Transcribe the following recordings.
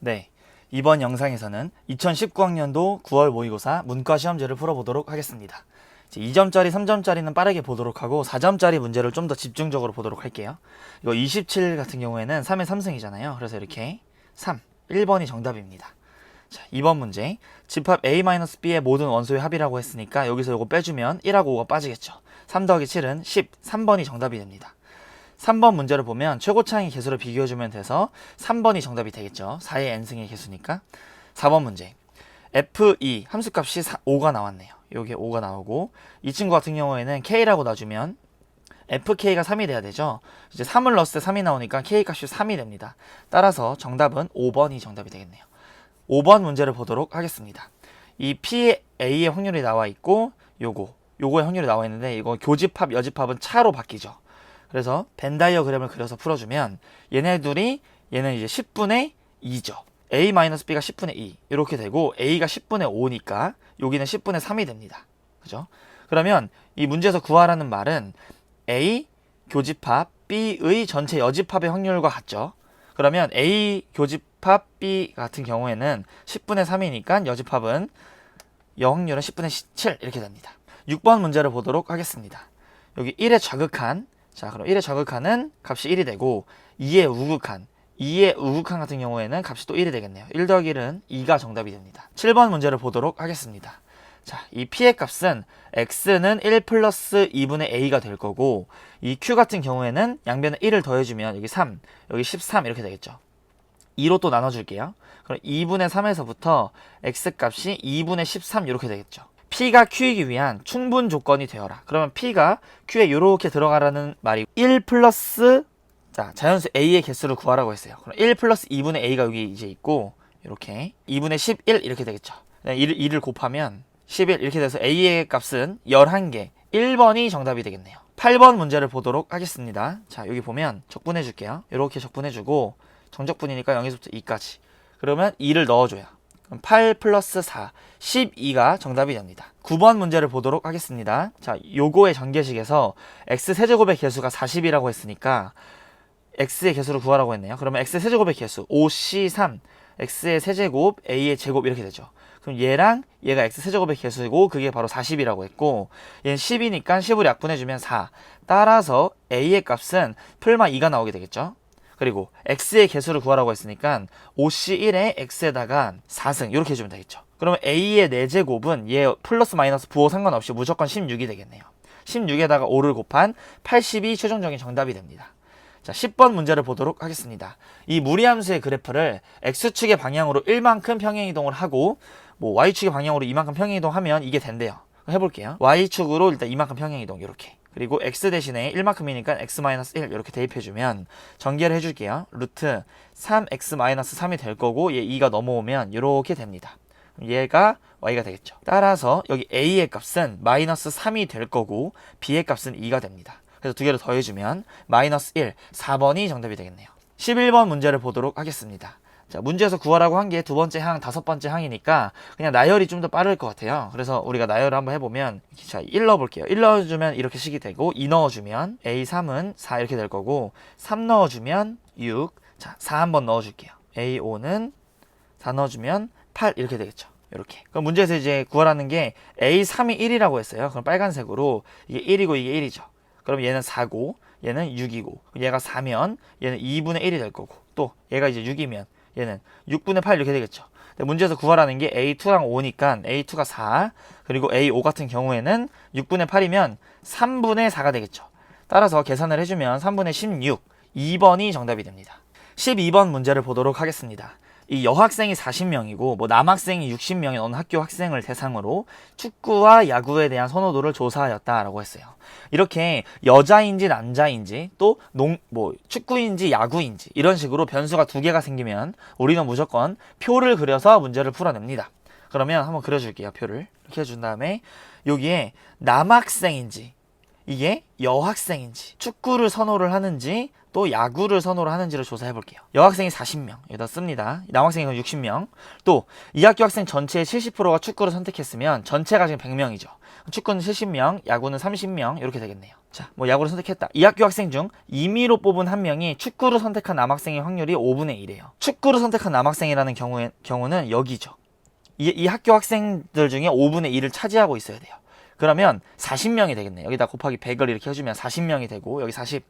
네, 이번 영상에서는 2019학년도 9월 모의고사 문과시험지를 풀어보도록 하겠습니다. 이제 2점짜리, 3점짜리는 빠르게 보도록 하고 4점짜리 문제를 좀 더 집중적으로 보도록 할게요. 이거 27 같은 경우에는 3의 3승이잖아요. 그래서 이렇게 3, 1번이 정답입니다. 자, 2번 문제. 집합 A-B의 모든 원소의 합이라고 했으니까 여기서 이거 빼주면 1하고 5가 빠지겠죠. 3 더하기 7은 10, 3번이 정답이 됩니다. 3번 문제를 보면 최고차항의 개수를 비교해주면 돼서 3번이 정답이 되겠죠. 4의 n승의 개수니까. 4번 문제. f2 함수값이 5가 나왔네요. 여기에 5가 나오고 이 친구 같은 경우에는 k라고 놔주면 fk가 3이 돼야 되죠. 이제 3을 넣었을 때 3이 나오니까 k값이 3이 됩니다. 따라서 정답은 5번이 정답이 되겠네요. 5번 문제를 보도록 하겠습니다. 이 PA의 확률이 나와 있고 요거의 확률이 나와 있는데 이거 교집합, 여집합은 차로 바뀌죠. 그래서 벤 다이어그램을 그려서 풀어주면 얘네 둘이 얘는 이제 10분의 2죠. A-B가 10분의 2 이렇게 되고 A가 10분의 5니까 여기는 10분의 3이 됩니다. 그죠? 그러면 이 문제에서 구하라는 말은 A 교집합 B의 전체 여집합의 확률과 같죠. 그러면 A 교집합 B 같은 경우에는 10분의 3이니까 여집합은 여확률은 10분의 7 이렇게 됩니다. 6번 문제를 보도록 하겠습니다. 여기 1의 좌극한, 자 그럼 1의 좌극한은 값이 1이 되고 2의 우극한, 2의 우극한 같은 경우에는 값이 또 1이 되겠네요. 1 더하기 1은 2가 정답이 됩니다. 7번 문제를 보도록 하겠습니다. 자, 이 p의 값은 x는 1 플러스 2분의 a가 될 거고 이 q 같은 경우에는 양변에 1을 더해주면 여기 3, 여기 13 이렇게 되겠죠. 2로 또 나눠줄게요. 그럼 2분의 3에서부터 x값이 2분의 13 이렇게 되겠죠. p가 q이기 위한 충분 조건이 되어라. 그러면 p가 q에 이렇게 들어가라는 말이 1 플러스 자 자연수 a의 개수를 구하라고 했어요. 그럼 1 플러스 2분의 a가 여기 이제 있고 이렇게 2분의 11 이렇게 되겠죠. 2를 곱하면 11 이렇게 돼서 a의 값은 11개 1번이 정답이 되겠네요. 8번 문제를 보도록 하겠습니다. 자 여기 보면 적분해 줄게요. 이렇게 적분해 주고 정적분이니까 0에서부터 2까지 그러면 2를 넣어줘요. 그럼 8 플러스 4 12가 정답이 됩니다. 9번 문제를 보도록 하겠습니다. 자 요거의 전개식에서 x세제곱의 개수가 40이라고 했으니까 x의 개수를 구하라고 했네요. 그러면 x의 세제곱의 개수 5c3 x의 세제곱 a의 제곱 이렇게 되죠. 그럼 얘랑 얘가 x 세제곱의 개수이고 그게 바로 40이라고 했고 얘는 10이니까 10으로 약분해주면 4 따라서 a의 값은 풀마 2가 나오게 되겠죠. 그리고 x의 개수를 구하라고 했으니까 5c1에 x에다가 4승 이렇게 해주면 되겠죠. 그러면 a의 4제곱은 얘 플러스 마이너스 부호 상관없이 무조건 16이 되겠네요. 16에다가 5를 곱한 80이 최종적인 정답이 됩니다. 자, 10번 문제를 보도록 하겠습니다. 이 무리함수의 그래프를 x축의 방향으로 1만큼 평행이동을 하고 뭐 y축의 방향으로 이만큼 평행이동하면 이게 된대요. 해볼게요. y축으로 일단 이만큼 평행이동 이렇게 그리고 x 대신에 1만큼이니까 x-1 이렇게 대입해주면 전개를 해줄게요. 루트 3x-3이 될 거고 얘 2가 넘어오면 이렇게 됩니다. 얘가 y가 되겠죠. 따라서 여기 a의 값은 마이너스 3이 될 거고 b의 값은 2가 됩니다. 그래서 두 개를 더해주면 마이너스 1, 4번이 정답이 되겠네요. 11번 문제를 보도록 하겠습니다. 자, 문제에서 구하라고 한 게 두 번째 항, 다섯 번째 항이니까 그냥 나열이 좀 더 빠를 것 같아요. 그래서 우리가 나열을 한번 해보면 자, 1 넣어볼게요. 1 넣어주면 이렇게 식이 되고 2 넣어주면 A3은 4 이렇게 될 거고 3 넣어주면 6, 자, 4 한번 넣어줄게요. A5는 4 넣어주면 8 이렇게 되겠죠. 이렇게. 그럼 문제에서 이제 구하라는 게 A3이 1이라고 했어요. 그럼 빨간색으로 이게 1이고 이게 1이죠. 그럼 얘는 4고 얘는 6이고 얘가 4면 얘는 2분의 1이 될 거고 또 얘가 이제 6이면 얘는 6분의 8 이렇게 되겠죠. 근데 문제에서 구하라는 게 A2랑 5니까 A2가 4 그리고 A5 같은 경우에는 6분의 8이면 3분의 4가 되겠죠. 따라서 계산을 해주면 3분의 16 2번이 정답이 됩니다. 12번 문제를 보도록 하겠습니다. 이 여학생이 40명이고 뭐 남학생이 60명의 어느 학교 학생을 대상으로 축구와 야구에 대한 선호도를 조사하였다라고 했어요. 이렇게 여자인지 남자인지 또 축구인지 야구인지 이런 식으로 변수가 두 개가 생기면 우리는 무조건 표를 그려서 문제를 풀어냅니다. 그러면 한번 그려줄게요. 표를 이렇게 해준 다음에 여기에 남학생인지 이게 여학생인지 축구를 선호를 하는지 또 야구를 선호를 하는지를 조사해 볼게요. 여학생이 40명 여기다 씁니다. 남학생이 60명 또 이 학교 학생 전체의 70%가 축구를 선택했으면 전체가 지금 100명이죠. 축구는 70명 야구는 30명 이렇게 되겠네요. 자, 뭐 야구를 선택했다. 이 학교 학생 중 임의로 뽑은 한 명이 축구를 선택한 남학생의 확률이 5분의 1이에요. 축구를 선택한 남학생이라는 경우는 여기죠. 이 학교 학생들 중에 5분의 1을 차지하고 있어야 돼요. 그러면 40명이 되겠네요. 여기다 곱하기 100을 이렇게 해주면 40명이 되고, 여기 40.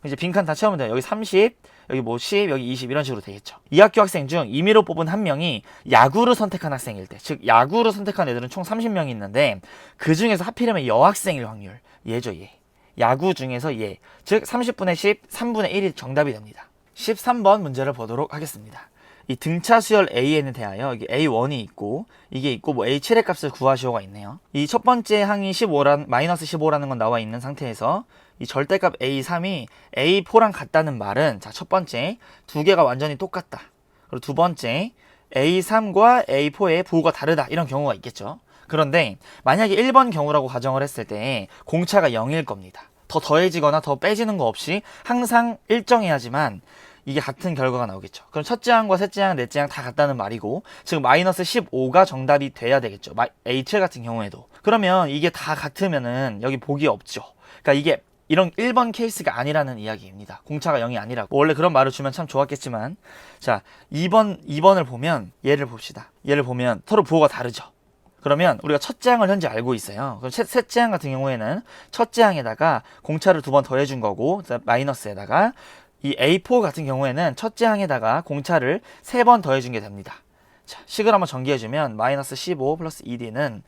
이제 빈칸 다 채우면 돼요. 여기 30, 여기 뭐 10, 여기 20 이런 식으로 되겠죠. 이 학교 학생 중 임의로 뽑은 한 명이 야구를 선택한 학생일 때, 즉 야구를 선택한 애들은 총 30명이 있는데 그 중에서 하필이면 여학생일 확률, 얘죠, 얘. 야구 중에서 얘, 즉 30분의 10, 3분의 1이 정답이 됩니다. 13번 문제를 보도록 하겠습니다. 이 등차 수열 A에는 대하여 이게 A1이 있고 이게 있고 뭐 A7의 값을 구하시오가 있네요. 이 첫 번째 항이 15라는 건 나와 있는 상태에서 이 절대값 A3이 A4랑 같다는 말은, 자, 첫 번째 두 개가 완전히 똑같다. 그리고 두 번째 A3과 A4의 부호가 다르다, 이런 경우가 있겠죠. 그런데 만약에 1번 경우라고 가정을 했을 때 공차가 0일 겁니다. 더 더해지거나 더 빼지는 거 없이 항상 일정해야지만 이게 같은 결과가 나오겠죠. 그럼 첫째 항과 셋째 항, 넷째 항 다 같다는 말이고, 즉 마이너스 15가 정답이 돼야 되겠죠. A7 같은 경우에도. 그러면 이게 다 같으면은 여기 복이 없죠. 그러니까 이게 이런 1번 케이스가 아니라는 이야기입니다. 공차가 0이 아니라고. 원래 그런 말을 주면 참 좋았겠지만, 자, 2번을 보면 얘를 봅시다. 얘를 보면 서로 부호가 다르죠. 그러면 우리가 첫째 항을 현재 알고 있어요. 그럼 셋째 항 같은 경우에는 첫째 항에다가 공차를 2번 더해준 거고, 마이너스에다가 이 A4 같은 경우에는 첫째 항에다가 공차를 3번 더해준 게 됩니다. 자, 식을 한번 전개해주면 마이너스 15 플러스 2D는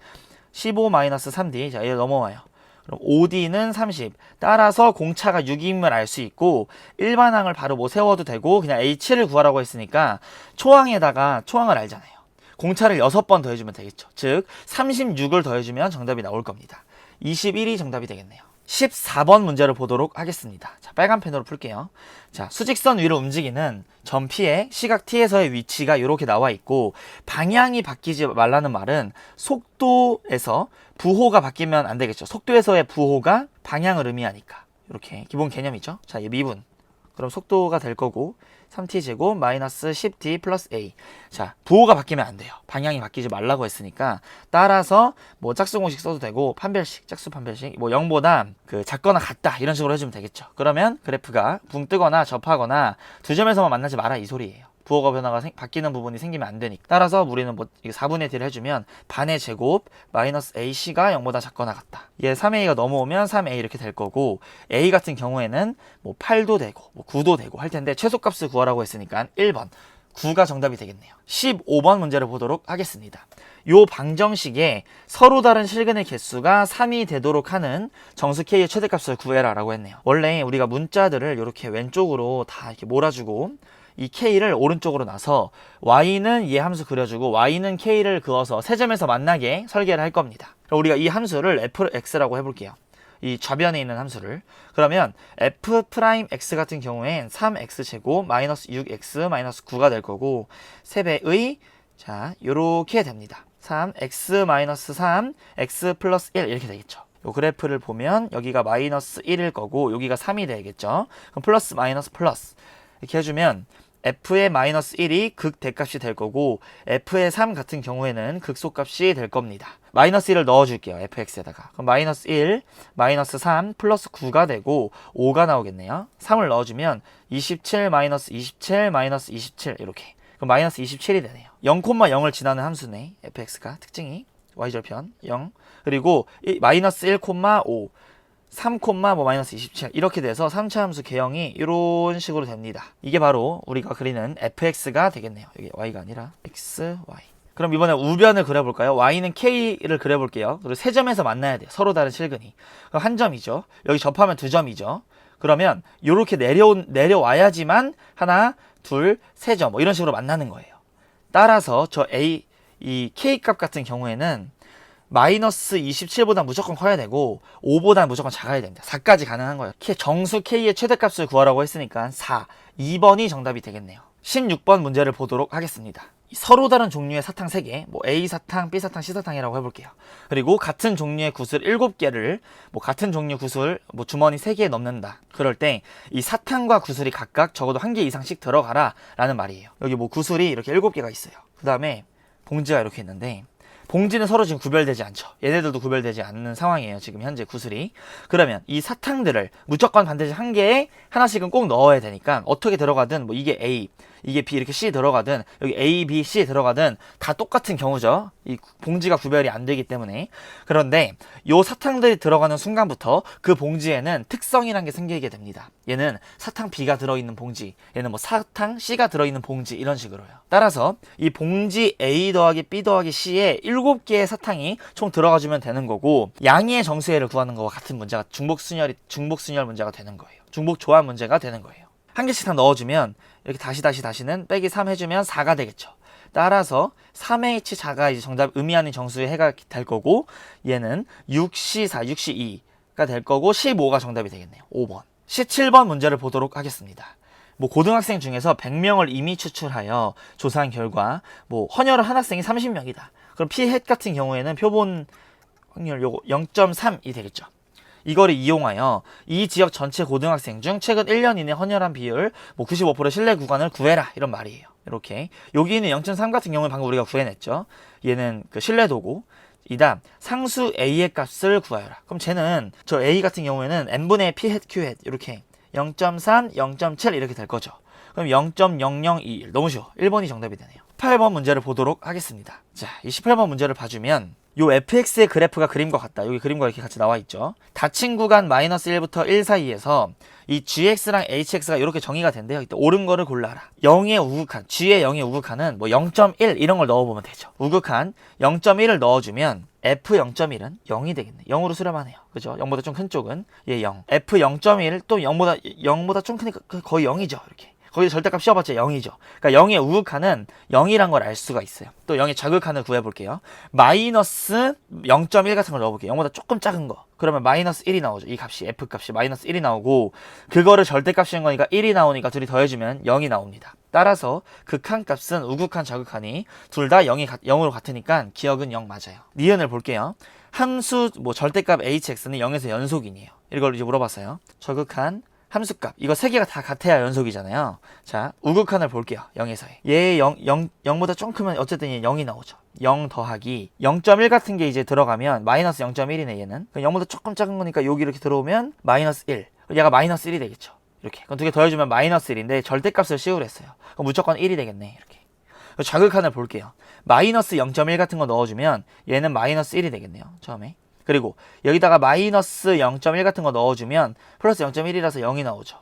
15 마이너스 3D. 자, 얘 넘어와요. 그럼 5D는 30. 따라서 공차가 6임을 알 수 있고, 일반 항을 바로 뭐 세워도 되고, 그냥 H7을 구하라고 했으니까 초항을 알잖아요. 공차를 6번 더해주면 되겠죠. 즉 36을 더해주면 정답이 나올 겁니다. 21이 정답이 되겠네요. 14번 문제를 보도록 하겠습니다. 자, 빨간 펜으로 풀게요. 자, 수직선 위로 움직이는 점 P의 시각 T에서의 위치가 이렇게 나와 있고, 방향이 바뀌지 말라는 말은 속도에서 부호가 바뀌면 안 되겠죠. 속도에서의 부호가 방향을 의미하니까. 이렇게 기본 개념이죠. 자, 얘 미분. 그럼 속도가 될 거고, 3t제곱 마이너스 10t 플러스 a. 자, 부호가 바뀌면 안 돼요. 방향이 바뀌지 말라고 했으니까. 따라서 뭐 짝수 공식 써도 되고, 판별식, 짝수 판별식, 뭐 0보다 그 작거나 같다, 이런 식으로 해주면 되겠죠. 그러면 그래프가 붕 뜨거나 접하거나 두 점에서만 만나지 마라, 이 소리예요. 부호가 변화가 바뀌는 부분이 생기면 안 되니까. 따라서 우리는 뭐 4분의 D를 해주면 반의 제곱 마이너스 AC가 0보다 작거나 같다. 얘 3A가 넘어오면 3A 이렇게 될 거고, A 같은 경우에는 뭐 8도 되고 뭐 9도 되고 할 텐데 최소값을 구하라고 했으니까 1번 9가 정답이 되겠네요. 15번 문제를 보도록 하겠습니다. 요 방정식에 서로 다른 실근의 개수가 3이 되도록 하는 정수 K의 최대값을 구해라 라고 했네요. 원래 우리가 문자들을 이렇게 왼쪽으로 다 이렇게 몰아주고 이 K를 오른쪽으로 놔서 Y는 얘 함수 그려주고 Y는 K를 그어서 세 점에서 만나게 설계를 할 겁니다. 그럼 우리가 이 함수를 fx라고 해볼게요. 이 좌변에 있는 함수를. 그러면 f'x 같은 경우엔 3x제곱 마이너스 6x 마이너스 9가 될 거고, 3배의 자 요렇게 됩니다. 3x 마이너스 3 x 플러스 1 이렇게 되겠죠. 요 그래프를 보면 여기가 마이너스 1일 거고 여기가 3이 되겠죠. 그럼 플러스 마이너스 플러스 이렇게 해주면 f의 마이너스 1이 극대값이 될 거고, f의 3 같은 경우에는 극소값이 될 겁니다. 마이너스 1을 넣어줄게요, fx에다가. 그럼 마이너스 1, 마이너스 3, 플러스 9가 되고 5가 나오겠네요. 3을 넣어주면 27, 마이너스 27, 마이너스 27 이렇게. 그럼 마이너스 27이 되네요. 0,0을 지나는 함수네, fx가. 특징이 y절편 0. 그리고 마이너스 1,5 3, 뭐 마이너스 27 이렇게 돼서 3차 함수 개형이 이런 식으로 됩니다. 이게 바로 우리가 그리는 fx가 되겠네요. 여기 y가 아니라 x, y. 그럼 이번에 우변을 그려볼까요? y는 k를 그려볼게요. 그리고 세 점에서 만나야 돼요. 서로 다른 실근이. 그럼 한 점이죠. 여기 접하면 두 점이죠. 그러면 이렇게 내려와야지만 하나, 둘, 세 점 뭐 이런 식으로 만나는 거예요. 따라서 이 k 값 같은 경우에는 마이너스 27보다 무조건 커야 되고 5보다 무조건 작아야 됩니다. 4까지 가능한 거예요. 정수 K의 최대값을 구하라고 했으니까 4, 2번이 정답이 되겠네요. 16번 문제를 보도록 하겠습니다. 서로 다른 종류의 사탕 3개, 뭐 A사탕, B사탕, C사탕이라고 해볼게요. 그리고 같은 종류의 구슬 7개를 뭐 같은 종류 구슬 뭐 주머니 3개에 넣는다. 그럴 때 이 사탕과 구슬이 각각 적어도 1개 이상씩 들어가라 라는 말이에요. 여기 뭐 구슬이 이렇게 7개가 있어요. 그 다음에 봉지가 이렇게 있는데 봉지는 서로 지금 구별되지 않죠. 얘네들도 구별되지 않는 상황이에요. 지금 현재 구슬이. 그러면 이 사탕들을 무조건 반드시 한 개에 하나씩은 꼭 넣어야 되니까 어떻게 들어가든 뭐 이게 A, 이게 B 이렇게 C 들어가든 여기 A, B, C 들어가든 다 똑같은 경우죠. 이 봉지가 구별이 안 되기 때문에. 그런데 요 사탕들이 들어가는 순간부터 그 봉지에는 특성이란 게 생기게 됩니다. 얘는 사탕 B가 들어있는 봉지, 얘는 뭐 사탕 C가 들어있는 봉지 이런 식으로요. 따라서 이 봉지 A 더하기 B 더하기 C에 7개의 사탕이 총 들어가주면 되는 거고 양의 정수해를 구하는 거와 같은 문제가 중복순열 문제가 되는 거예요. 중복 조합 문제가 되는 거예요. 한 개씩 다 넣어주면 이렇게 다시는 빼기 3 해주면 4가 되겠죠. 따라서 3H 4가 이제 정답 의미하는 정수의 해가 될 거고 얘는 6C4, 6C2가 될 거고 15가 정답이 되겠네요. 5번. 17번 문제를 보도록 하겠습니다. 뭐 고등학생 중에서 100명을 이미 추출하여 조사한 결과 뭐 헌혈을 한 학생이 30명이다. 그럼 피해 같은 경우에는 표본 확률 요거 0.3이 되겠죠. 이거를 이용하여 이 지역 전체 고등학생 중 최근 1년 이내 헌혈한 비율 뭐 95% 신뢰 구간을 구해라 이런 말이에요. 이렇게 여기 있는 0.3 같은 경우는 방금 우리가 구해냈죠. 얘는 그 신뢰도고 이다 상수 A의 값을 구하여라. 그럼 쟤는 저 A 같은 경우에는 n분의 p hat q hat 이렇게 0.3, 0.7 이렇게 될 거죠. 그럼 0.0021 너무 쉬워. 1번이 정답이 되네요. 18번 문제를 보도록 하겠습니다. 자, 이 18번 문제를 봐주면 요 fx의 그래프가 그림과 같다. 여기 그림과 이렇게 같이 나와 있죠. 닫힌 구간 마이너스 1부터 1 사이에서 이 gx랑 hx가 이렇게 정의가 된대요. 이때 옳은 거를 골라라. 0의 우극한, g의 0의 우극한은 뭐 0.1 이런 걸 넣어보면 되죠. 우극한 0.1을 넣어주면 f 0.1은 0이 되겠네. 0으로 수렴하네요. 그죠? 0보다 좀 큰 쪽은 얘 0. f 0.1 또 0보다 좀 크니까 거의 0이죠. 이렇게. 거기서 절대값 씌워봤자 0이죠. 그러니까 0의 우극한은 0이란 걸 알 수가 있어요. 또 0의 좌극한을 구해볼게요. 마이너스 0.1 같은 걸 넣어볼게요. 0보다 조금 작은 거. 그러면 마이너스 1이 나오죠. 이 값이 F값이 마이너스 1이 나오고 그거를 절대값 씌운 거니까 1이 나오니까 둘이 더해주면 0이 나옵니다. 따라서 극한값은 우극한 좌극한이 둘 다 0으로 같으니까 기억은 0 맞아요. 니은을 볼게요. 함수 뭐 절대값 hx는 0에서 연속이네요. 이걸 이제 물어봤어요. 좌극한 함수값 이거 세 개가 다 같아야 연속이잖아요. 자, 우극한을 볼게요. 0에서의 얘 0보다 좀 크면 어쨌든 얘 0이 나오죠. 0 더하기 0.1 같은 게 이제 들어가면 마이너스 0.1이네 얘는. 0보다 조금 작은 거니까 여기 이렇게 들어오면 마이너스 1 얘가 마이너스 1이 되겠죠. 이렇게 그럼 두 개 더해주면 마이너스 1인데 절대값을 씌우랬어요. 그럼 무조건 1이 되겠네. 이렇게 좌극한을 볼게요. 마이너스 0.1 같은 거 넣어주면 얘는 마이너스 1이 되겠네요. 처음에. 그리고 여기다가 마이너스 0.1 같은 거 넣어주면 플러스 0.1이라서 0이 나오죠.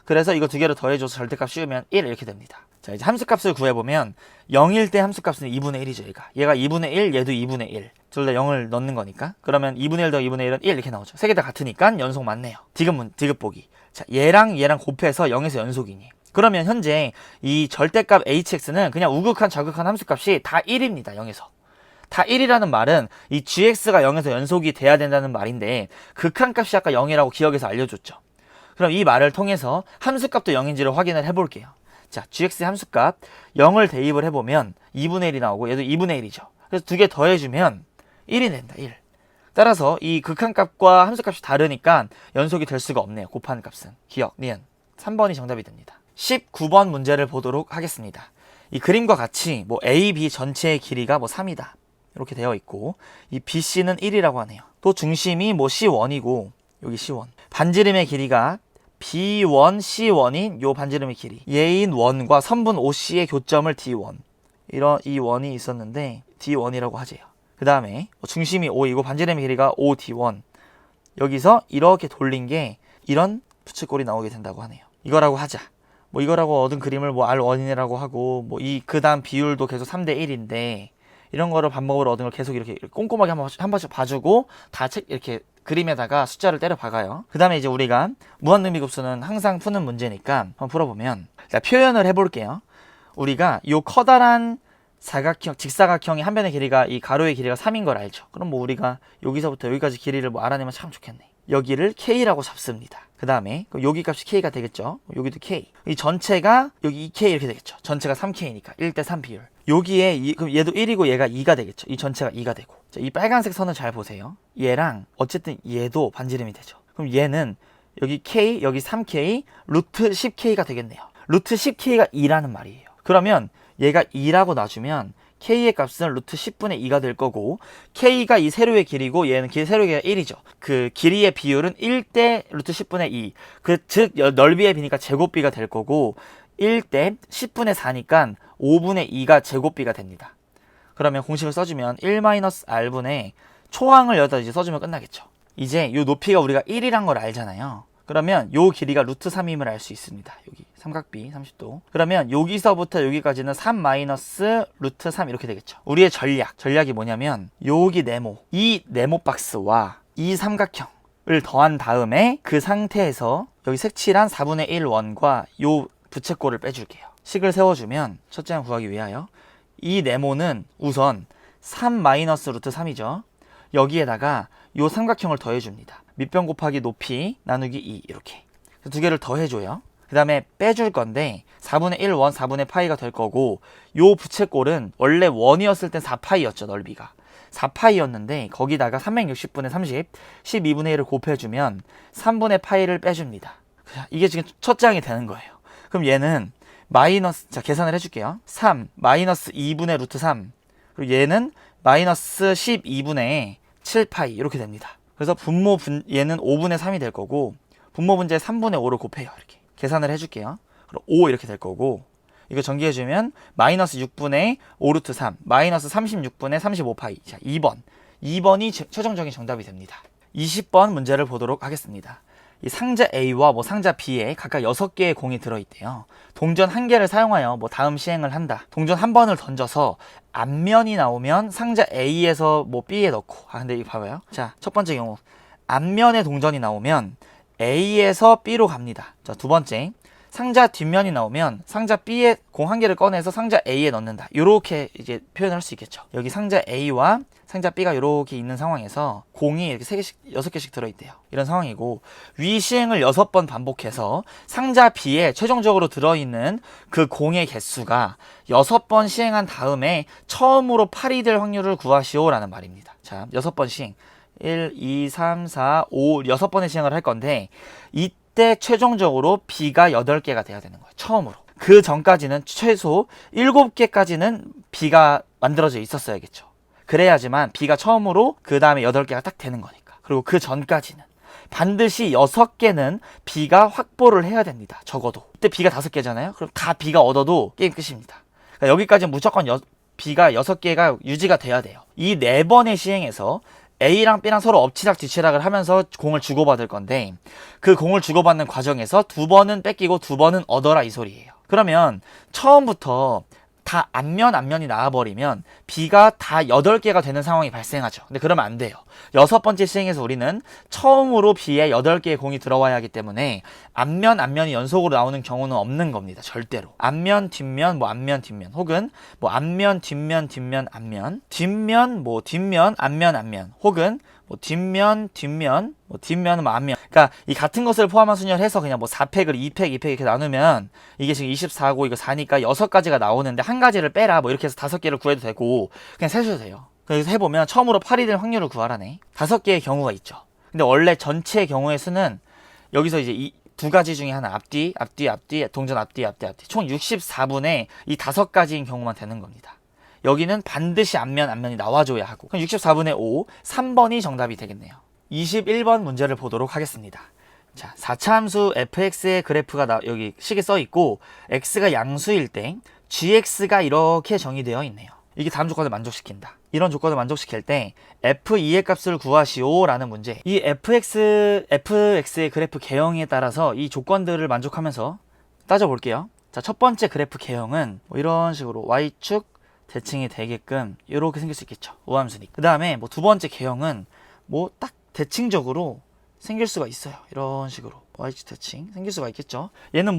그래서 이거 두 개를 더해줘서 절대값 씌우면 1 이렇게 됩니다. 자, 이제 함수값을 구해보면 0일 때 함수값은 2분의 1이죠. 얘가 2분의 1, 얘도 2분의 1. 둘 다 0을 넣는 거니까. 그러면 2분의 1 더 2분의 1은 1 이렇게 나오죠. 세 개 다 같으니까 연속 맞네요. 디귿 보기. 자, 얘랑 곱해서 0에서 연속이니. 그러면 현재 이 절대값 hx는 그냥 우극한 좌극한 함수값이 다 1입니다. 0에서. 다 1이라는 말은 이 gx가 0에서 연속이 돼야 된다는 말인데 극한값이 아까 0이라고 기억해서 알려줬죠. 그럼 이 말을 통해서 함수값도 0인지를 확인을 해볼게요. 자, gx의 함수값 0을 대입을 해보면 2분의 1이 나오고 얘도 2분의 1이죠. 그래서 두 개 더해주면 1이 된다. 1. 따라서 이 극한값과 함수값이 다르니까 연속이 될 수가 없네요. 곱하는 값은. 기억, 니은. 3번이 정답이 됩니다. 19번 문제를 보도록 하겠습니다. 이 그림과 같이 뭐 A, B 전체의 길이가 뭐 3이다. 이렇게 되어 있고 이 BC는 1이라고 하네요. 또 중심이 뭐 C1이고 여기 C1 반지름의 길이가 B1, C1인 요 반지름의 길이 얘인 1과 선분 OC의 교점을 D1 이런 이 원이 있었는데 D1이라고 하재요. 그 다음에 중심이 O이고 반지름의 길이가 OD1 여기서 이렇게 돌린 게 이런 부츠꼴이 나오게 된다고 하네요. 이거라고 하자. 뭐 이거라고 얻은 그림을 뭐 R1이라고 하고 뭐 이 그 다음 비율도 계속 3대 1인데 이런 거를 반복으로 얻은 걸 계속 이렇게 꼼꼼하게 한 번씩 봐주고 다 이렇게 그림에다가 숫자를 때려 박아요. 그 다음에 이제 우리가 무한등비급수는 항상 푸는 문제니까 한번 풀어보면 자, 표현을 해볼게요. 우리가 요 커다란 사각형, 직사각형의 한 변의 길이가 이 가로의 길이가 3인 걸 알죠. 그럼 뭐 우리가 여기서부터 여기까지 길이를 뭐 알아내면 참 좋겠네. 여기를 K라고 잡습니다. 그 다음에 여기 값이 K가 되겠죠. 여기도 K. 이 전체가 여기 2K 이렇게 되겠죠. 전체가 3K니까 1대 3 비율. 여기에 그럼 얘도 1이고 얘가 2가 되겠죠. 이 전체가 2가 되고. 자, 이 빨간색 선을 잘 보세요. 얘랑 어쨌든 얘도 반지름이 되죠. 그럼 얘는 여기 K, 여기 3K, 루트 10K가 되겠네요. 루트 10K가 2라는 말이에요. 그러면 얘가 2라고 놔주면 k의 값은 루트 10분의 2가 될 거고, k가 이 세로의 길이고 얘는 세로의 길이가 1이죠. 그 길이의 비율은 1대 루트 10분의 2. 즉 넓이의 비니까 제곱비가 될 거고, 1대 10분의 4니까 5분의 2가 제곱비가 됩니다. 그러면 공식을 써주면 1-r분의 초항을 여기다 이제 써주면 끝나겠죠. 이제 이 높이가 우리가 1이란 걸 알잖아요. 그러면 요 길이가 루트 3임을 알 수 있습니다. 여기 삼각비 30도. 그러면 여기서부터 여기까지는 3 마이너스 루트 3 이렇게 되겠죠. 우리의 전략이 뭐냐면 여기 이 네모 박스와 이 삼각형을 더한 다음에 그 상태에서 여기 색칠한 4분의 1 원과 요 부채꼴을 빼줄게요. 식을 세워주면 첫째 항 구하기 위하여 이 네모는 우선 3 마이너스 루트 3이죠. 여기에다가 요 삼각형을 더해줍니다. 밑변 곱하기 높이 나누기 2 이렇게 두 개를 더해줘요. 그 다음에 빼줄 건데 4분의 1 원 4분의 파이가 될 거고, 요 부채꼴은 원래 원이었을 땐 4파이였죠. 넓이가 4파이였는데 거기다가 360분의 30 12분의 1을 곱해주면 3분의 파이를 빼줍니다. 이게 지금 첫째 항이 되는 거예요. 그럼 얘는 마이너스, 자 계산을 해줄게요. 3 마이너스 2분의 루트 3, 그리고 얘는 마이너스 12분의 7파이 이렇게 됩니다. 그래서 얘는 5분의 3이 될 거고, 분모 분자에 3분의 5를 곱해요. 이렇게 계산을 해줄게요. 그럼 5 이렇게 될 거고, 이거 전개해주면 마이너스 6분의 5 루트 3 마이너스 36분의 35파이. 자 2번이 최종적인 정답이 됩니다. 20번 문제를 보도록 하겠습니다. 이 상자 A와 상자 B에 각각 6개의 공이 들어있대요. 동전 1개를 사용하여 다음 시행을 한다. 동전 1번을 던져서 앞면이 나오면 상자 A에서 B에 넣고, 근데 이거 봐봐요. 자, 첫 번째 경우 앞면에 동전이 나오면 A에서 B로 갑니다. 자, 두 번째 상자 뒷면이 나오면 상자 B에 공 1개를 꺼내서 상자 A에 넣는다. 이렇게 이제 표현을 할 수 있겠죠. 여기 상자 A와 상자 B가 이렇게 있는 상황에서 공이 이렇게 3개씩, 6개씩 들어있대요. 이런 상황이고, 위 시행을 6번 반복해서 상자 B에 최종적으로 들어있는 그 공의 개수가 6번 시행한 다음에 처음으로 8이 될 확률을 구하시오 라는 말입니다. 자, 6번 시행 1, 2, 3, 4, 5, 6번의 시행을 할 건데, 이때 최종적으로 B가 8개가 돼야 되는 거예요. 처음으로. 그 전까지는 최소 7개까지는 B가 만들어져 있었어야겠죠. 그래야지만 B가 처음으로 그 다음에 8개가 딱 되는 거니까. 그리고 그 전까지는 반드시 6개는 B가 확보를 해야 됩니다. 적어도. 이때 B가 5개잖아요. 그럼 다 B가 얻어도 게임 끝입니다. 그러니까 여기까지는 무조건 B가 6개가 유지가 돼야 돼요. 이 4번의 시행에서 A랑 B랑 서로 엎치락 뒤치락을 하면서 공을 주고받을 건데, 그 공을 주고받는 과정에서 2번은 뺏기고 2번은 얻어라 이 소리예요. 그러면 처음부터 다 앞면이 나와버리면 B가 다 8개가 되는 상황이 발생하죠. 근데 그러면 안 돼요. 6번째 시행에서 우리는 처음으로 B에 8개의 공이 들어와야 하기 때문에 앞면이 연속으로 나오는 경우는 없는 겁니다. 절대로. 앞면, 뒷면, 앞면, 뒷면, 혹은 앞면, 뒷면, 앞면, 뒷면, 앞면, 혹은 뒷면, 앞면. 그러니까 이 같은 것을 포함한 순위를 해서 그냥 4팩을 2팩 이렇게 나누면 이게 지금 24고 이거 4니까 6가지가 나오는데 한 가지를 빼라 이렇게 해서 5개를 구해도 되고, 그냥 세셔도 돼요. 그래서 해보면 처음으로 8이 될 확률을 구하라네. 5개의 경우가 있죠. 근데 원래 전체의 경우의 수는 여기서 이제 이 두 가지 중에 하나, 앞뒤, 동전 앞뒤. 총 64분의 이 5가지인 경우만 되는 겁니다. 여기는 반드시 앞면이 나와줘야 하고. 그럼 64분의 5, 3번이 정답이 되겠네요. 21번 문제를 보도록 하겠습니다. 자, 4차 함수 fx의 그래프가 여기 식에 써 있고, x가 양수일 때 gx가 이렇게 정의되어 있네요. 이게 다음 조건을 만족시킨다. 이런 조건을 만족시킬 때 f2의 값을 구하시오 라는 문제. 이 fx의 그래프 개형에 따라서 이 조건들을 만족하면서 따져볼게요. 자, 첫 번째 그래프 개형은 이런 식으로 y축 대칭이 되게끔 이렇게 생길 수 있겠죠. 우함수니까. 그 다음에 두 번째 개형은 딱 대칭적으로 생길 수가 있어요. 이런 식으로 y축 대칭 생길 수가 있겠죠. 얘는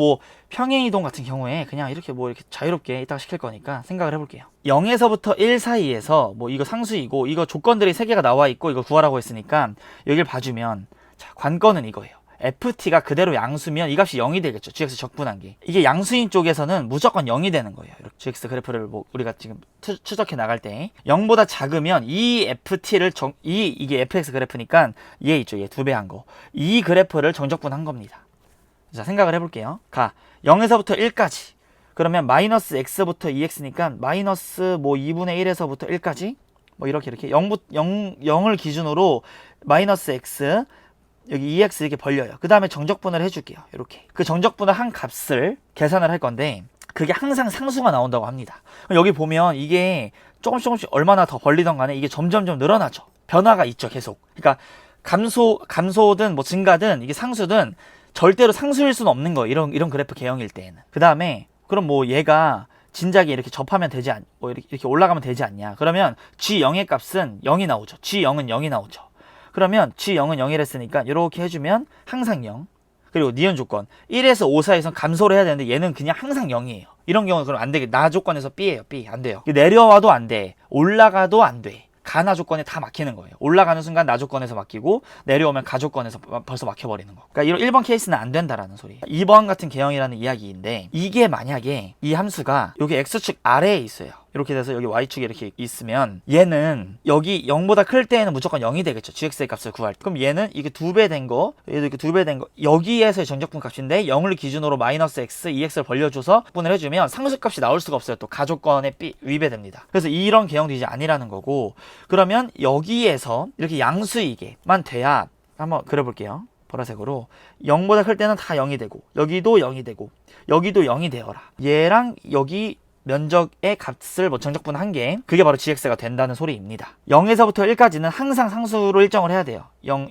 평행이동 같은 경우에 그냥 이렇게 자유롭게 이따가 시킬 거니까 생각을 해볼게요. 0에서부터 1 사이에서 이거 상수이고 이거 조건들이 3개가 나와 있고 이거 구하라고 했으니까 여기를 봐주면, 자, 관건은 이거예요. ft가 그대로 양수면 이 값이 0이 되겠죠. gx 적분한 게. 이게 양수인 쪽에서는 무조건 0이 되는 거예요. 이렇게 gx 그래프를 우리가 지금 추적해 나갈 때 0보다 작으면 이 ft를 이게 fx 그래프니까 얘 있죠. 얘 2배 한 거. 이 그래프를 정적분한 겁니다. 자, 생각을 해볼게요. 0에서부터 1까지. 그러면 마이너스 x부터 2x니까 마이너스 뭐 2분의 1에서부터 1까지 뭐 이렇게 0을 기준으로 마이너스 x 여기 2x 이렇게 벌려요. 그 다음에 정적분을 해줄게요. 이렇게 그 정적분을 한 값을 계산을 할 건데 그게 항상 상수가 나온다고 합니다. 여기 보면 이게 조금씩 얼마나 더 벌리던 간에 이게 점점점 늘어나죠. 변화가 있죠. 계속. 그러니까 감소든 뭐 증가든 이게 상수든 절대로 상수일 수는 없는 거예요. 이런 그래프 개형일 때에는. 그 다음에 그럼 뭐 얘가 진작에 이렇게 접하면 되지 뭐 이렇게 올라가면 되지 않냐. 그러면 G0의 값은 0이 나오죠. G0은 0이 나오죠. 그러면 G0은 0이랬으니까 이렇게 해주면 항상 0. 그리고 니은 조건 1에서 5 사이에선 감소를 해야 되는데 얘는 그냥 항상 0이에요. 이런 경우는 그럼 안 되게 나 조건에서 B예요. B 안 돼요. 내려와도 안 돼. 올라가도 안 돼. 가나 조건에 다 막히는 거예요. 올라가는 순간 나 조건에서 막히고 내려오면 가 조건에서 벌써 막혀버리는 거. 그러니까 이런 1번 케이스는 안 된다라는 소리예요. 2번 같은 개형이라는 이야기인데 이게 만약에 이 함수가 여기 X축 아래에 있어요. 이렇게 돼서 여기 Y축이 이렇게 있으면 얘는 여기 0보다 클 때에는 무조건 0이 되겠죠. gx의 값을 구할 때. 그럼 얘는 이게 2배 된 거, 얘도 이렇게 2배 된 거, 여기에서의 정적분 값인데 0을 기준으로 마이너스 x, 2x를 벌려줘서 분을 해주면 상수값이 나올 수가 없어요. 또 가조건에 위배됩니다. 그래서 이런 개형도 이제 아니라는 거고, 그러면 여기에서 이렇게 양수이게만 돼야 한번 그려볼게요. 보라색으로 0보다 클 때는 다 0이 되고 여기도 0이 되고 여기도 0이 되어라. 얘랑 여기 면적의 값을 뭐 정적분 한 개, 그게 바로 gx가 된다는 소리입니다. 0에서부터 1까지는 항상 상수로 일정을 해야 돼요. 0,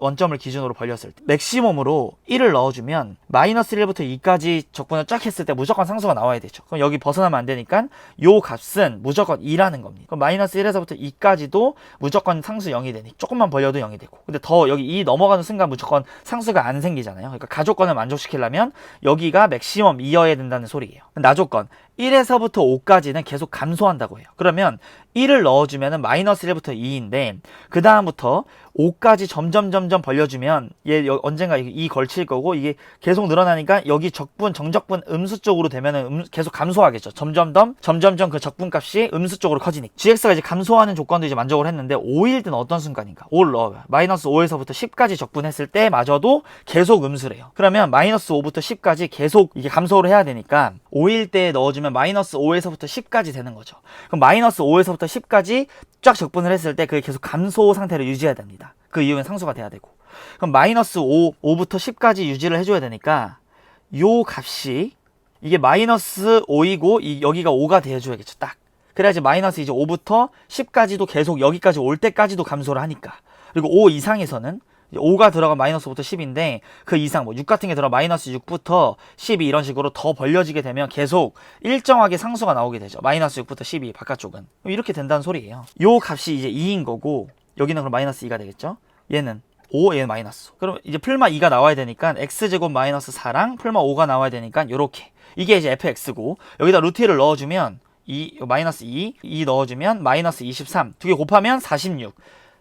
원점을 기준으로 벌렸을 때 맥시멈으로 1을 넣어주면 마이너스 1부터 2까지 적분을 쫙 했을 때 무조건 상수가 나와야 되죠. 그럼 여기 벗어나면 안 되니까 요 값은 무조건 2라는 겁니다. 그럼 마이너스 1에서부터 2까지도 무조건 상수 0이 되니 조금만 벌려도 0이 되고, 근데 더 여기 2 넘어가는 순간 무조건 상수가 안 생기잖아요. 그러니까 가조건을 만족시키려면 여기가 맥시멈 2여야 된다는 소리예요. 나조건 1에서부터 5까지는 계속 감소한다고 해요. 그러면 1을 넣어주면 마이너스 1부터 2인데 그 다음부터 5까지 점점 벌려주면 얘 언젠가 2 걸칠 거고 이게 계속 늘어나니까 여기 정적분 음수 쪽으로 되면은 계속 감소하겠죠. 점점점 그 적분 값이 음수 쪽으로 커지니까 gx가 이제 감소하는 조건도 이제 만족을 했는데 5일 때는 어떤 순간인가? 5를 넣어요. 마이너스 5에서부터 10까지 적분했을 때마저도 계속 음수래요. 그러면 마이너스 5부터 10까지 계속 이게 감소를 해야 되니까 5일 때에 넣어주면 마이너스 5에서부터 10까지 되는 거죠. 그럼 마이너스 5에서부터 10까지 쫙 적분을 했을 때 그게 계속 감소 상태를 유지해야 됩니다. 그 이후엔 상수가 돼야 되고. 그럼 마이너스 5부터 10까지 유지를 해줘야 되니까 요 값이 이게 마이너스 5이고 여기가 5가 돼줘야겠죠. 딱. 그래야지 마이너스 이제 5부터 10까지도 계속 여기까지 올 때까지도 감소를 하니까. 그리고 5 이상에서는 5가 들어가 마이너스 5부터 10인데 그 이상 뭐 6 같은 게 들어가 마이너스 6부터 12 이런 식으로 더 벌려지게 되면 계속 일정하게 상수가 나오게 되죠. 마이너스 6부터 12 바깥쪽은. 이렇게 된다는 소리예요. 요 값이 이제 2인 거고 여기는 그럼 마이너스 2가 되겠죠. 얘는 5, 얘는 마이너스. 그럼 이제 풀마 2가 나와야 되니까 x제곱 마이너스 4랑 풀마 5가 나와야 되니까 요렇게. 이게 이제 fx고 여기다 루트 1을 넣어주면 마이너스 2 넣어주면 마이너스 23 두 개 곱하면 46.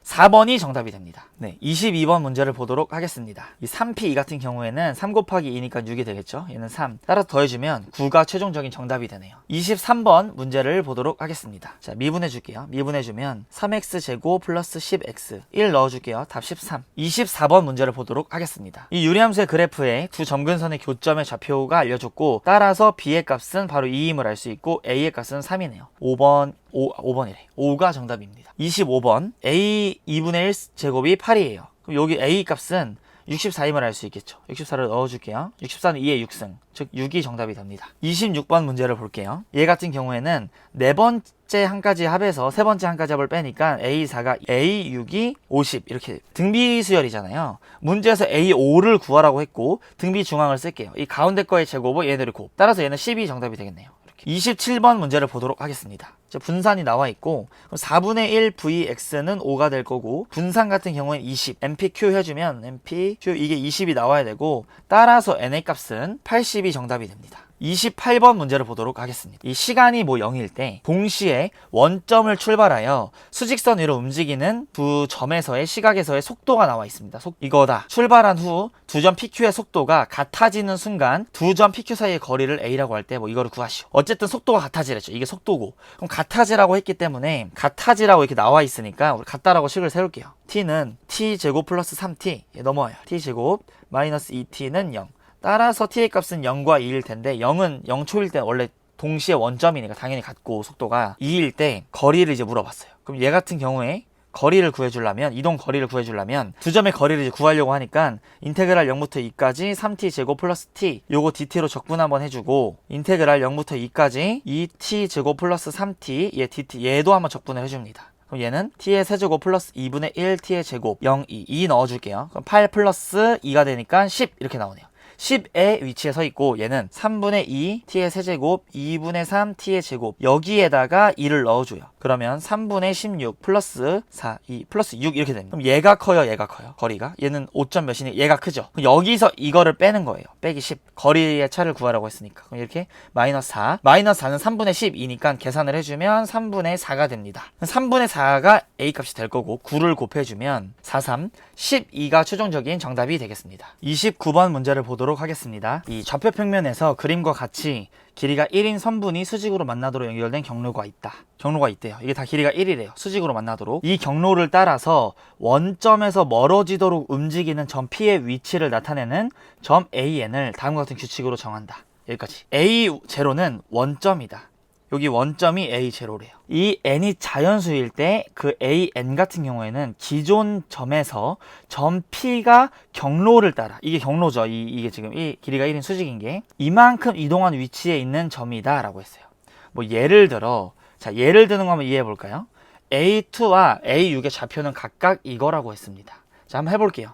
4번이 정답이 됩니다. 네, 22번 문제를 보도록 하겠습니다. 이 3p 같은 경우에는 3 곱하기 2니까 6이 되겠죠. 얘는 3. 따라서 더해주면 9가 최종적인 정답이 되네요. 23번 문제를 보도록 하겠습니다. 자, 미분해 줄게요. 미분해주면 3x제곱 플러스 10x 1 넣어줄게요. 답 13. 24번 문제를 보도록 하겠습니다. 이 유리함수의 그래프에 두 점근선의 교점의 좌표가 알려줬고 따라서 b의 값은 바로 2임을 알 수 있고 a의 값은 3이네요. 5번이래. 5가 정답입니다. 25번 a 2분의 1 제곱이 8이에요. 그럼 여기 a 값은 64임을 알 수 있겠죠. 64를 넣어줄게요. 64는 2의 6승, 즉 6이 정답이 됩니다. 26번 문제를 볼게요. 얘 같은 경우에는 네 번째 한 가지 합에서 세 번째 한 가지 합을 빼니까 a4가 a6이 50 이렇게 등비수열이잖아요. 문제에서 a5를 구하라고 했고 등비 중앙을 쓸게요. 이 가운데 거의 제곱을 얘네를 곱. 따라서 얘는 10이 정답이 되겠네요. 27번 문제를 보도록 하겠습니다. 분산이 나와 있고 4분의 1 vx는 5가 될 거고 분산 같은 경우에는 20 mpq 해주면 mpq 이게 20이 나와야 되고 따라서 n의 값은 80이 정답이 됩니다. 28번 문제를 보도록 하겠습니다. 이 시간이 뭐 0일 때 동시에 원점을 출발하여 수직선 위로 움직이는 두 점에서의 시각에서의 속도가 나와 있습니다. 이거다. 출발한 후 두 점 PQ의 속도가 같아지는 순간 두 점 PQ 사이의 거리를 A라고 할 때 뭐 이거를 구하시오. 어쨌든 속도가 같아지랬죠. 이게 속도고. 그럼 같아지라고 했기 때문에 같아지라고 이렇게 나와 있으니까 우리 같다라고 식을 세울게요. T는 T제곱 플러스 3T 넘어와요. T제곱 마이너스 2T는 0. 따라서 t의 값은 0과 2일 텐데 0은 0초일 때 원래 동시에 원점이니까 당연히 같고 속도가 2일 때 거리를 이제 물어봤어요. 그럼 얘 같은 경우에 거리를 구해주려면 이동 거리를 구해주려면 두 점의 거리를 이제 구하려고 하니까 인테그랄 0부터 2까지 3t 제곱 플러스 t 요거 dt로 적분 한번 해주고 인테그랄 0부터 2까지 2t 제곱 플러스 3t 얘 dt 얘도 한번 적분을 해줍니다. 그럼 얘는 t의 세제곱 플러스 2분의 1 t의 제곱 0, 2 넣어줄게요. 그럼 8 플러스 2가 되니까 10 이렇게 나오네요. 10의 위치에 서 있고 얘는 3분의 2 t의 세제곱 2분의 3 t의 제곱 여기에다가 2를 넣어줘요. 그러면 3분의 16 플러스 4, 2 플러스 6 이렇게 됩니다. 그럼 얘가 커요, 얘가 커요? 거리가? 얘는 5점 몇이니 얘가 크죠? 그럼 여기서 이거를 빼는 거예요. 빼기 10. 거리의 차를 구하라고 했으니까. 그럼 이렇게 마이너스 4. 마이너스 4는 3분의 12니까 계산을 해주면 3분의 4가 됩니다. 3분의 4가 a 값이 될 거고 9를 곱해주면 4, 3, 12가 최종적인 정답이 되겠습니다. 29번 문제를 보도록 하겠습니다. 이 좌표 평면에서 그림과 같이 길이가 1인 선분이 수직으로 만나도록 연결된 경로가 있다. 경로가 있대요. 이게 다 길이가 1이래요. 수직으로 만나도록. 이 경로를 따라서 원점에서 멀어지도록 움직이는 점 P의 위치를 나타내는 점 AN을 다음과 같은 규칙으로 정한다. 여기까지. A0는 원점이다. 여기 원점이 A0래요. 이 n이 자연수일 때 그 AN 같은 경우에는 기존 점에서 점 P가 경로를 따라 이게 경로죠. 이게 지금 이 길이가 1인 수직인 게 이만큼 이동한 위치에 있는 점이다 라고 했어요. 뭐 예를 들어 자 예를 드는 거 한번 이해해 볼까요? A2와 A6의 좌표는 각각 이거라고 했습니다. 자 한번 해볼게요.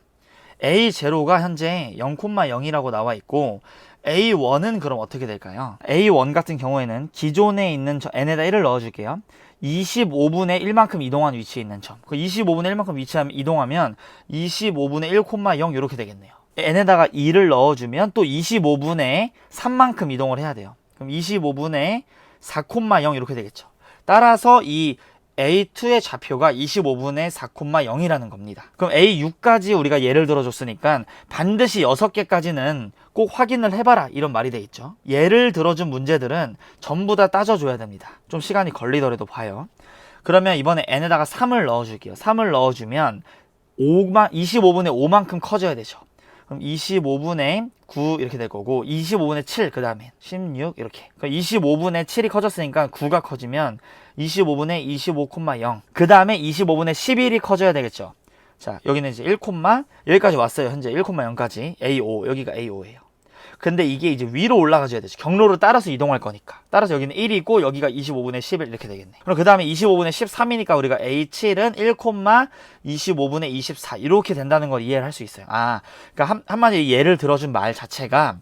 A0가 현재 0,0이라고 나와 있고 A1은 그럼 어떻게 될까요? A1 같은 경우에는 기존에 있는 n에다 1을 넣어줄게요. 25분의 1만큼 이동한 위치에 있는 점. 그 25분의 1만큼 이동하면 25분의 1,0 이렇게 되겠네요. n에다가 2를 넣어주면 또 25분의 3만큼 이동을 해야 돼요. 그럼 25분의 4,0 이렇게 되겠죠. 따라서 이 A2의 좌표가 25분의 4,0이라는 겁니다. 그럼 A6까지 우리가 예를 들어줬으니까 반드시 6개까지는 꼭 확인을 해봐라 이런 말이 돼 있죠. 예를 들어준 문제들은 전부 다 따져줘야 됩니다. 좀 시간이 걸리더라도 봐요. 그러면 이번에 n에다가 3을 넣어줄게요. 3을 넣어주면 25분의 5만큼 커져야 되죠. 그럼 25분의 9 이렇게 될 거고 25분의 7 그 다음에 16 이렇게. 그럼 25분의 7이 커졌으니까 9가 커지면 25분의 25,0 그 다음에 25분의 11이 커져야 되겠죠. 자 여기는 이제 1, 여기까지 왔어요. 현재 1,0까지 A5 여기가 A5예요. 근데 이게 이제 위로 올라가줘야 되죠. 경로를 따라서 이동할 거니까. 따라서 여기는 1이고 여기가 25분의 11 이렇게 되겠네. 그럼 그 다음에 25분의 13이니까 우리가 A7은 1,25분의 24 이렇게 된다는 걸 이해를 할 수 있어요. 그러니까 한마디로 예를 들어준 말 자체가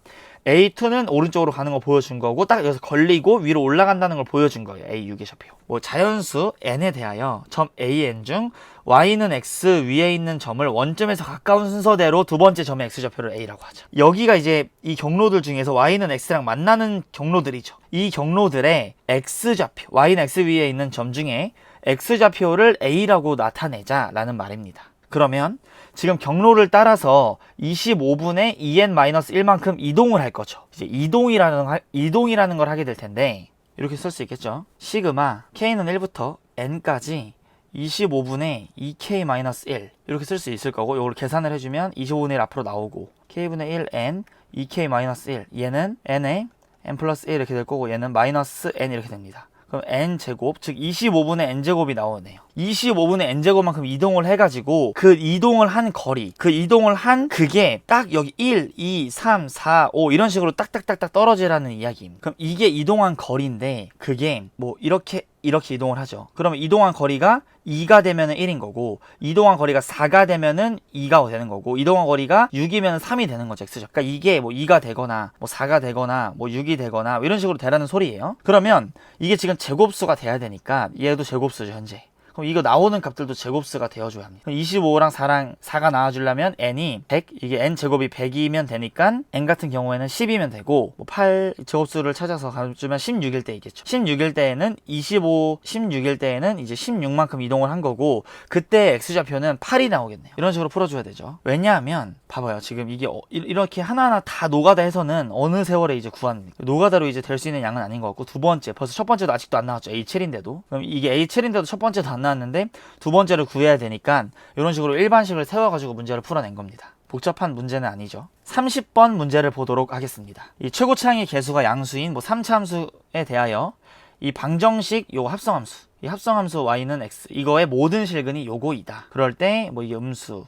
A2는 오른쪽으로 가는 거 보여준 거고 딱 여기서 걸리고 위로 올라간다는 걸 보여준 거예요. A6의 좌표. 뭐 자연수 n에 대하여 점 AN 중 y는 x 위에 있는 점을 원점에서 가까운 순서대로 두 번째 점의 x좌표를 a라고 하죠. 여기가 이제 이 경로들 중에서 y는 x랑 만나는 경로들이죠. 이 경로들의 x좌표, y는 x 위에 있는 점 중에 x좌표를 a라고 나타내자 라는 말입니다. 그러면 지금 경로를 따라서 25분의 2n-1만큼 이동을 할 거죠. 이제 이동이라는 걸 하게 될 텐데 이렇게 쓸 수 있겠죠. 시그마 k는 1부터 n까지 25분의 2k-1 이렇게 쓸 수 있을 거고 이걸 계산을 해주면 25분의 1 앞으로 나오고 k분의 1n 2k-1 얘는 n에 n 플러스 1 이렇게 될 거고 얘는 마이너스 n 이렇게 됩니다. 그럼 n제곱, 즉 25분의 n제곱이 나오네요. 25분의 n제곱만큼 이동을 해가지고 그 이동을 한 거리, 그 이동을 한 그게 딱 여기 1, 2, 3, 4, 5 이런 식으로 딱딱딱딱 떨어지라는 이야기입니다. 그럼 이게 이동한 거리인데 그게 뭐 이렇게 이동을 하죠. 그러면 이동한 거리가 2가 되면 1인 거고 이동한 거리가 4가 되면 2가 되는 거고 이동한 거리가 6이면 3이 되는 거죠. x죠. 그러니까 이게 뭐 2가 되거나 뭐 4가 되거나 뭐 6이 되거나 이런 식으로 되라는 소리예요. 그러면 이게 지금 제곱수가 돼야 되니까 얘도 제곱수죠 현재. 그럼 이거 나오는 값들도 제곱수가 되어줘야 합니다. 그럼 25랑 4가 나와주려면 n이 100, 이게 n제곱이 100이면 되니까 n 같은 경우에는 10이면 되고 뭐 8 제곱수를 찾아서 가주면 16일 때 있겠죠. 16일 때에는 16일 때에는 이제 16만큼 이동을 한 거고 그때 x좌표는 8이 나오겠네요. 이런 식으로 풀어줘야 되죠. 왜냐하면 봐봐요. 지금 이게 이렇게 하나하나 다 노가다 해서는 어느 세월에 이제 구합니까? 노가다로 이제 될 수 있는 양은 아닌 것 같고 두 번째, 벌써 첫 번째도 아직도 안 나왔죠. A7인데도. 그럼 이게 A7인데도 첫 번째도 안 나왔는데 두 번째를 구해야 되니까 이런 식으로 일반식을 세워가지고 문제를 풀어낸 겁니다. 복잡한 문제는 아니죠. 30번 문제를 보도록 하겠습니다. 이 최고차항의 개수가 양수인 3차 함수에 대하여 이 방정식 요 합성함수, 이 합성함수 y는 x, 이거의 모든 실근이 요거이다. 그럴 때 이게 음수,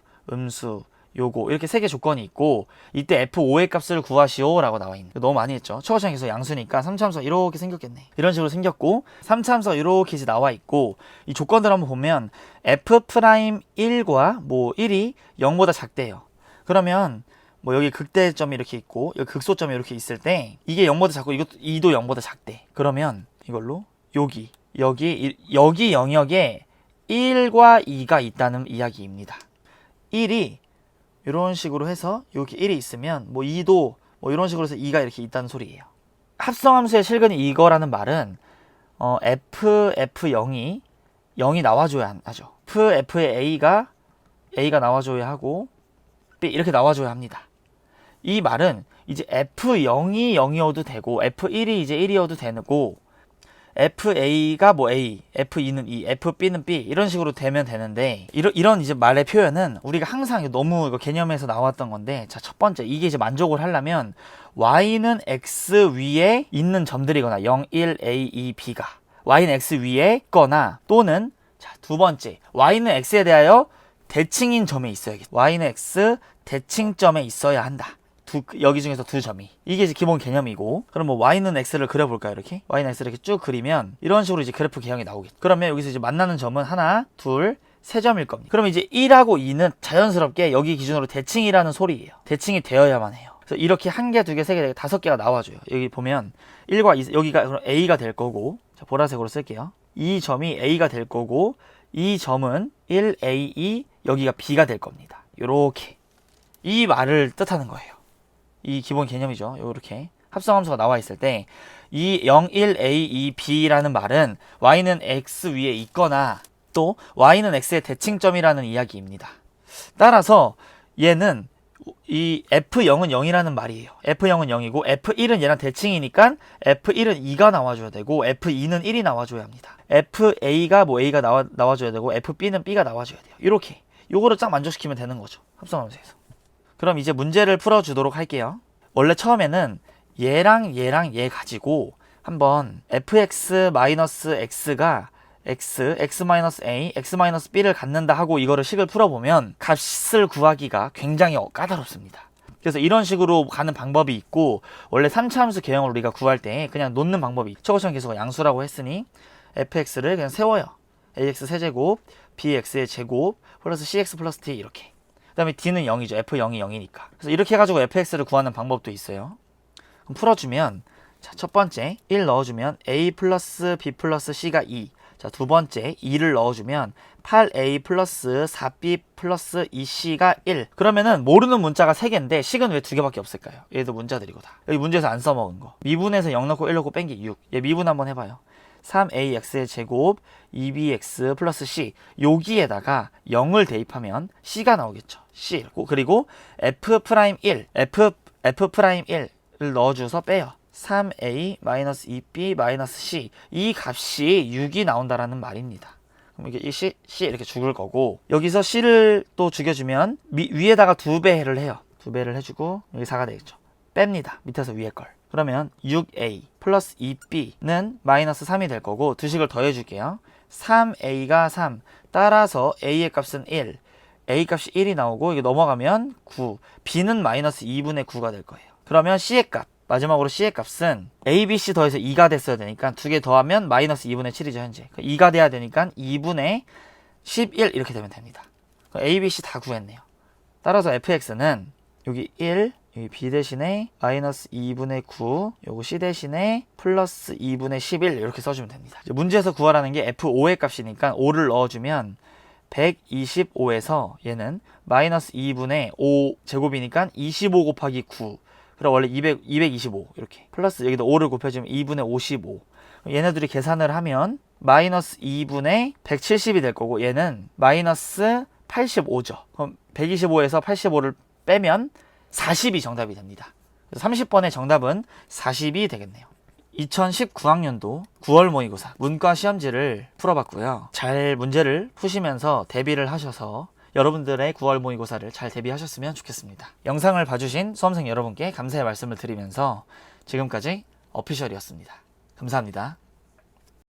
요거 이렇게 세 개 조건이 있고, 이때 f5의 값을 구하시오 라고 나와 있는. 너무 많이 했죠. 최고차항 개수 양수니까 3차 함수가 이렇게 생겼겠네. 이런 식으로 생겼고, 3차 함수가 이렇게 이제 나와 있고, 이 조건들 한번 보면 f'1과 1이 0보다 작대요. 그러면 여기 극대점이 이렇게 있고 여기 극소점이 이렇게 있을 때 이게 0보다 작고 이것도 2도 0보다 작대. 그러면 이걸로 여기 영역에 1과 2가 있다는 이야기입니다. 1이 이런 식으로 해서 여기 1이 있으면 2도 이런 식으로 해서 2가 이렇게 있다는 소리예요. 합성함수의 실근이 이거라는 말은 f0이 0이 나와줘야 하죠. f의 a가 나와줘야 하고 b 이렇게 나와줘야 합니다. 이 말은 이제 f0이 0이어도 되고 f1이 이제 1이어도 되고 fa가 a, f2는 2, fb는 b 이런 식으로 되면 되는데, 이런 이제 말의 표현은 우리가 항상 너무 이거 개념에서 나왔던 건데, 자, 첫 번째 이게 이제 만족을 하려면 y는 x 위에 있는 점들이거나 0, 1, a, 2, b가 y는 x 위에 있거나 또는 자, 두 번째 y는 x에 대하여 대칭인 점에 있어야겠다. y는 x 대칭점에 있어야 한다. 여기 중에서 두 점이. 이게 이제 기본 개념이고, 그럼 y는 x를 그려볼까요? 이렇게 y는 x를 이렇게 쭉 그리면 이런 식으로 이제 그래프 개형이 나오겠죠. 그러면 여기서 이제 만나는 점은 하나, 둘, 세 점일 겁니다. 그러면 이제 1하고 2는 자연스럽게 여기 기준으로 대칭이라는 소리예요. 대칭이 되어야만 해요. 그래서 이렇게 한 개, 두 개, 세 개, 5개가 나와줘요. 여기 보면 1과 2, 여기가 그럼 a가 될 거고, 자, 보라색으로 쓸게요. 이 점이 a가 될 거고, 이 점은 1a2, 여기가 b가 될 겁니다. 요렇게. 이 말을 뜻하는 거예요. 이 기본 개념이죠. 요렇게 합성함수가 나와 있을 때 이 0, 1, a, 2, b라는 말은 y는 x 위에 있거나 또 y는 x의 대칭점이라는 이야기입니다. 따라서 얘는 이 f0은 0이라는 말이에요. f0은 0이고 f1은 얘랑 대칭이니까 f1은 2가 나와줘야 되고 f2는 1이 나와줘야 합니다. fa가 a가 나와줘야 되고 fb는 b가 나와줘야 돼요. 이렇게 요거를 딱 만족시키면 되는 거죠. 합성함수에서. 그럼 이제 문제를 풀어주도록 할게요. 원래 처음에는 얘랑 얘 가지고 한번 fx-x가 x-a, x-b를 갖는다 하고 이거를 식을 풀어보면 값을 구하기가 굉장히 까다롭습니다. 그래서 이런 식으로 가는 방법이 있고, 원래 3차 함수 개형을 우리가 구할 때 그냥 놓는 방법이 있죠. 최고차항 개수가 양수라고 했으니 fx를 그냥 세워요. ax 세제곱, bx의 제곱, 플러스 cx 플러스 t 이렇게. 그 다음에 d는 0이죠. f0이 0이니까. 그래서 이렇게 해가지고 fx를 구하는 방법도 있어요. 그럼 풀어주면, 자, 첫 번째 1 넣어주면 a 플러스 b 플러스 c가 2. 자, 두 번째 2를 넣어주면 8a 플러스 4b 플러스 2c가 1. 그러면은 모르는 문자가 3개인데 식은 왜 2개밖에 없을까요? 얘도 문자들이고 다. 여기 문제에서 안 써먹은 거. 미분에서 0 넣고 1 넣고 뺀 게 6. 얘 미분 한번 해봐요. 3ax의 제곱 2bx 플러스 c, 여기에다가 0을 대입하면 c가 나오겠죠. c. 그리고 f'1 을 넣어줘서 빼요. 3a-2b-c, 이 값이 6이 나온다라는 말입니다. 그럼 이게 c 이렇게 죽을 거고, 여기서 c를 또 죽여주면 위에다가 2배를 해요. 2배를 해주고 여기 4가 되겠죠. 뺍니다. 밑에서 위에 걸. 그러면 6a 플러스 2b는 마이너스 3이 될 거고, 두 식을 더해줄게요. 3a가 3, 따라서 a의 값은 1, a 값이 1이 나오고 이게 넘어가면 9, b는 마이너스 2분의 9가 될 거예요. 그러면 c의 값, 마지막으로 c의 값은 a, b, c 더해서 2가 됐어야 되니까 2개 더하면 마이너스 2분의 7이죠. 현재 2가 돼야 되니까 2분의 11 이렇게 되면 됩니다. a, b, c 다 구했네요. 따라서 fx는 여기 1, 여기 b 대신에 마이너스 2분의 9, 요거 c 대신에 플러스 2분의 11 이렇게 써주면 됩니다. 이제 문제에서 구하라는 게 f5의 값이니까 5를 넣어주면 125에서 얘는 마이너스 2분의 5 제곱이니까 25 곱하기 9. 그럼 원래 225 이렇게 플러스 여기다 5를 곱해주면 2분의 55. 얘네들이 계산을 하면 마이너스 2분의 170이 될 거고, 얘는 마이너스 85죠. 그럼 125에서 85를 빼면 40이 정답이 됩니다. 그래서 30번의 정답은 40이 되겠네요. 2019학년도 9월 모의고사 문과 시험지를 풀어봤고요. 잘 문제를 푸시면서 대비를 하셔서 여러분들의 9월 모의고사를 잘 대비하셨으면 좋겠습니다. 영상을 봐주신 수험생 여러분께 감사의 말씀을 드리면서 지금까지 어피셜이었습니다. 감사합니다.